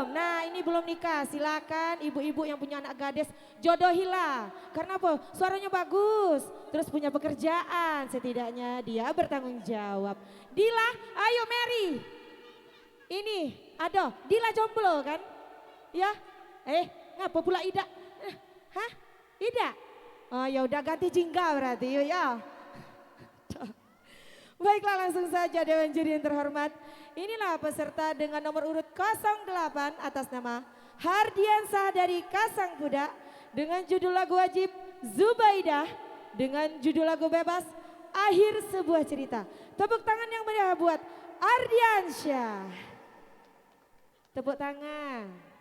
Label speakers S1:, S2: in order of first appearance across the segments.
S1: belum? Nah ini belum nikah, silakan ibu-ibu yang punya anak gadis jodohilah. Karena apa? Suaranya bagus, terus punya pekerjaan, setidaknya dia bertanggung jawab. Dila, ayo Mary. Ini, aduh, Dila jomblo kan? Ya, ngapa pula Ida? Hah? Ida? Oh ya udah ganti jingga berarti, yuk ya. Baiklah langsung saja Dewan Juri yang terhormat. Inilah peserta dengan nomor urut 08 atas nama Hardiansah dari Kasang Kuda dengan judul lagu wajib Zubaidah dengan judul lagu bebas Akhir Sebuah Cerita. Tepuk tangan yang meriah buat Hardiansyah. Tepuk tangan.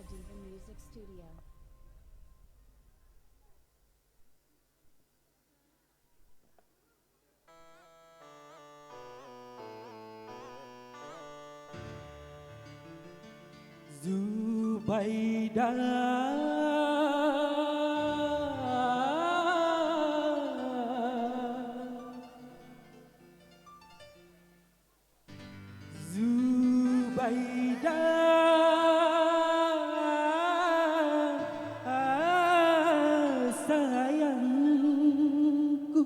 S2: Adiva Music Studio.
S3: Sayangku,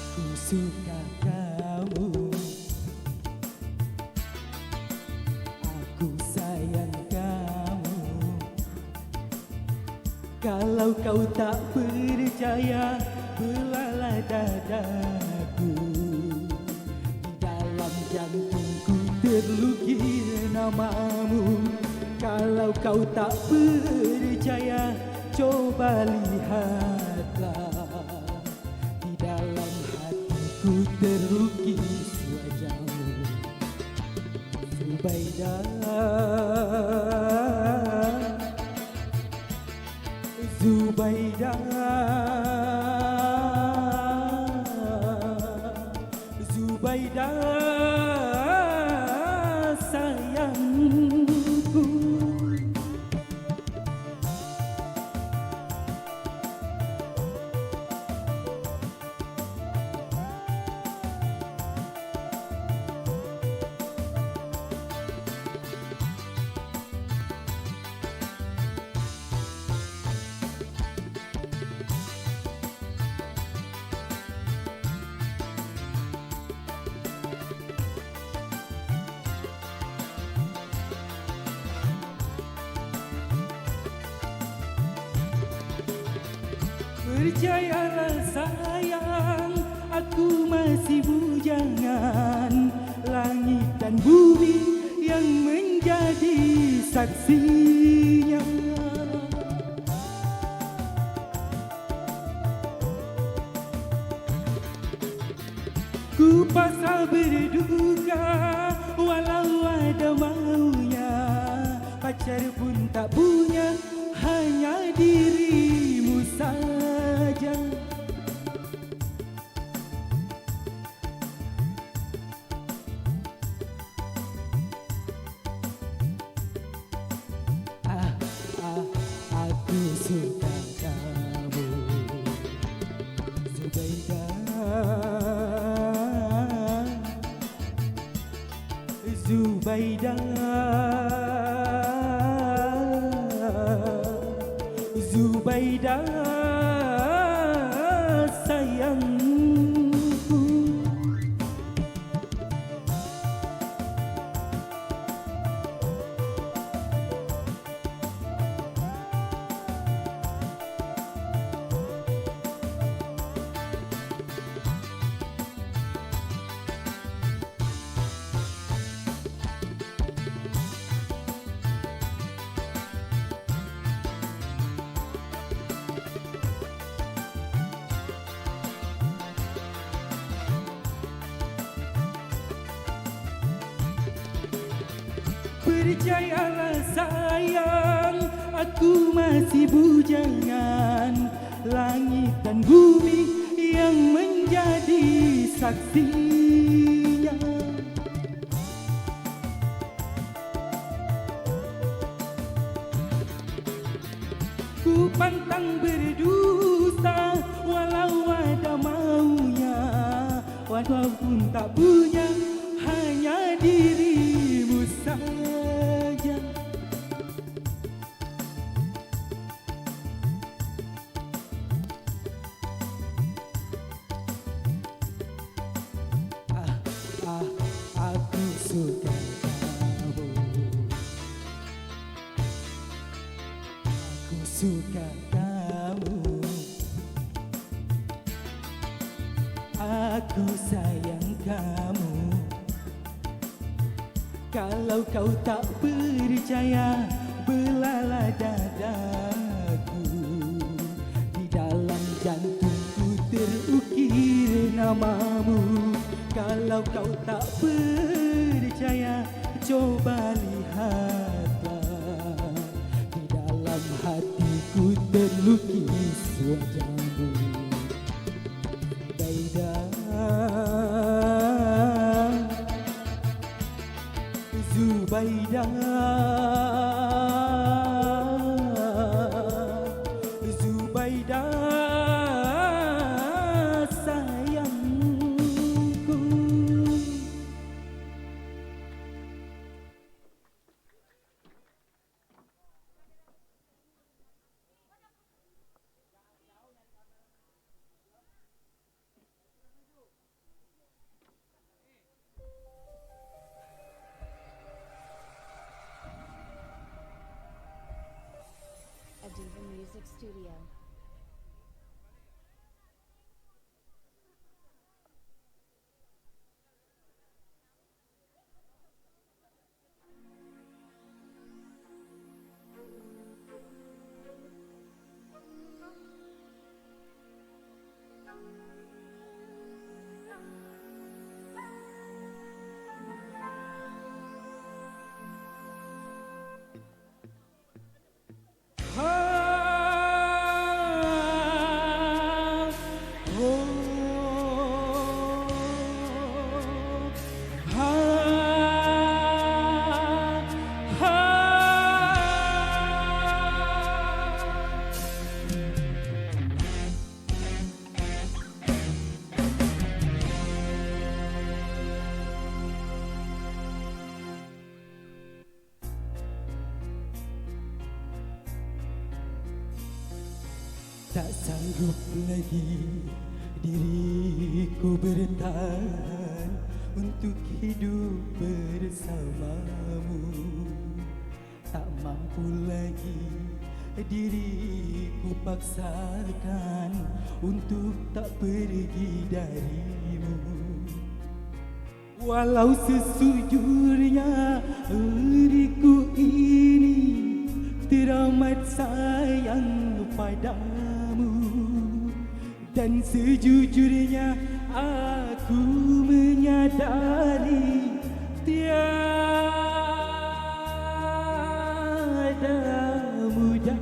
S3: ku suka kamu, aku sayang kamu. Kalau kau tak percaya, belalah dadaku. Di dalam jantungku terlukis namamu. Kalau kau tak percaya, coba lihatlah. Di dalam hatiku terlukis wajahmu, Zubaidah. Zubaidah, Zubaidah sayangku. Percayalah sayang, aku masih bujangan. Langit dan bumi yang menjadi saksinya. Ku pasal berduka walau ada maunya. Pacar pun tak punya, hanya dirimu saja. Aku suka kamu, Zubaidah. Zubaidah, Zubaidah sayangku. Percayalah sayang, aku masih bujangan. Langit dan bumi yang menjadi saksinya. Ku pantang berdusta walau ada maunya, walaupun tak punya hanya dirimu saja. Aku suka kamu. Aku suka kamu. Aku sayang kamu. Kalau kau tak percaya, belalah dadaku. Di dalam jantungku terukir namamu. Kalau kau tak percaya, coba lihatlah. Di dalam hatiku terlukis wajahmu. Baida, Zubaida, Zubaida, sayangku.
S2: Adiva Music Studio. Tak sanggup lagi diriku bertahan untuk hidup bersamamu. Tak mampu lagi diriku paksakan untuk tak pergi darimu. Walau sesujurnya diriku ini teramat sayang padamu, dan sejujurnya aku menyadari tiada mudah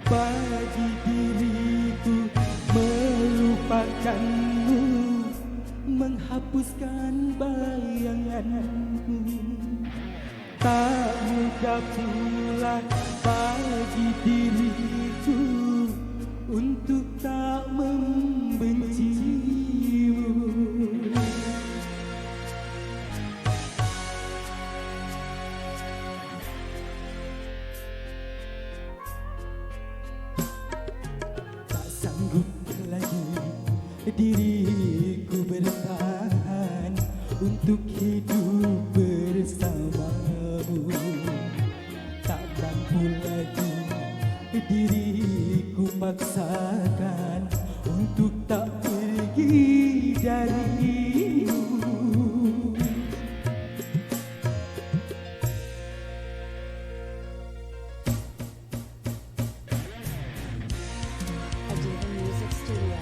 S2: bagi diriku melupakanmu, menghapuskan bayanganmu. Tak mudah pula bagi diriku untuk tak membencimu. Tak sanggup lagi diriku bertahan untuk hidup bersamamu. Tak mampu lagi diriku paksakan untuk tak pergi darimu. Adiva Music Studio.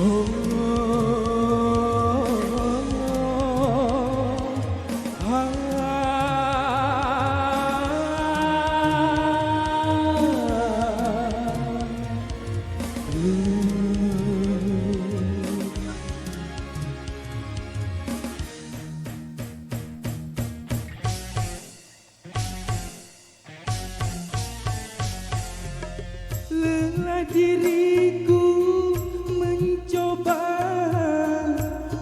S3: Lelah diriku mencoba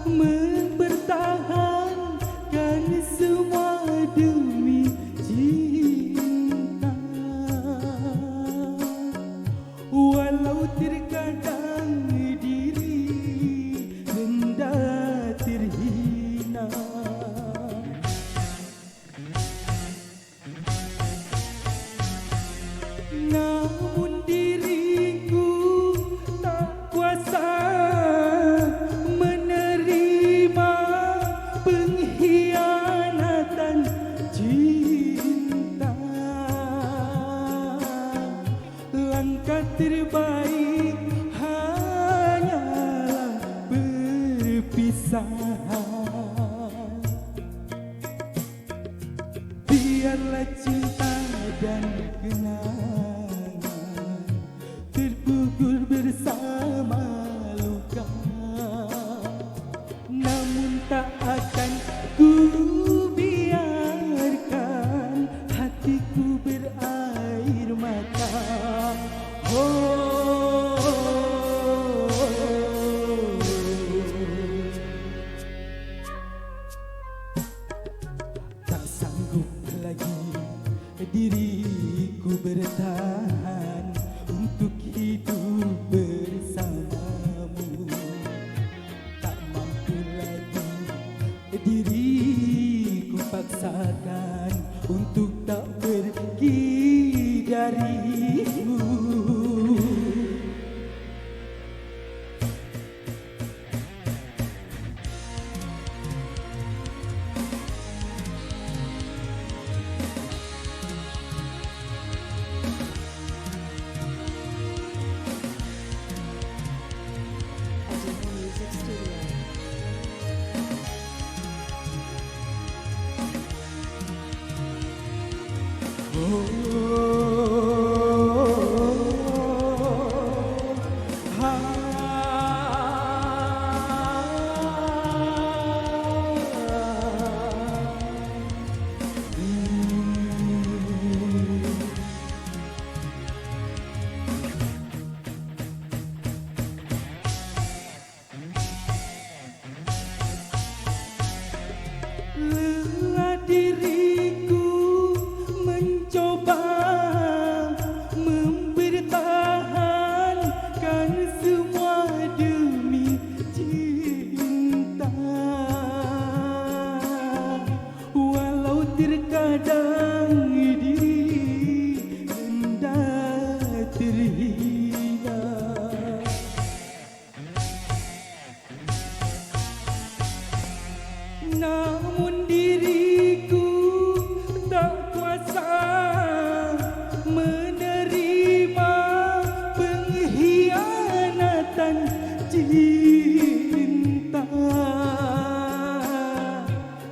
S3: mempertahankan semua demi cinta. Walau terkadang diri hendak terhina, namun diriku tak kuasa menerima pengkhianatan cinta. Langkah terbaik hanyalah berpisah. Biarlah cinta dan kenangan terkubur bersama luka, namun tak akan ku biarkan hatiku berair mata. Tak sanggup lagi diriku bertahan untuk hidup bersamamu. Tak mampu lagi diriku paksakan untuk tak pergi darimu.
S4: Music Studio. Lelah diriku mencoba mempertahankan semua demi cinta. Walau terkadang diri hendak terhina, namun diriku tak kuasa menerima pengkhianatan cinta.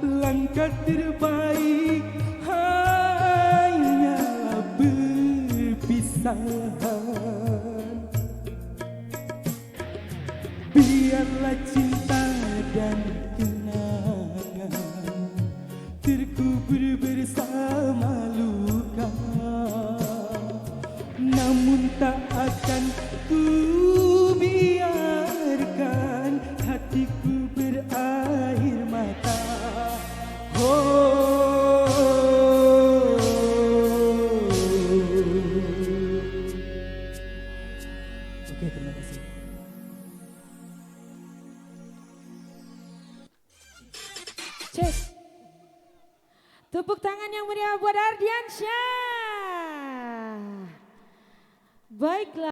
S4: Langkah terbaik hanyalah berpisahan. Biarlah cinta dan kenangan terkubur bersama luka, namun tak akan ku biarkan hatiku berair mata. Oke, terima kasih.
S1: Cek. Tepuk tangan yang meriah buat Ardiansyah. Baiklah.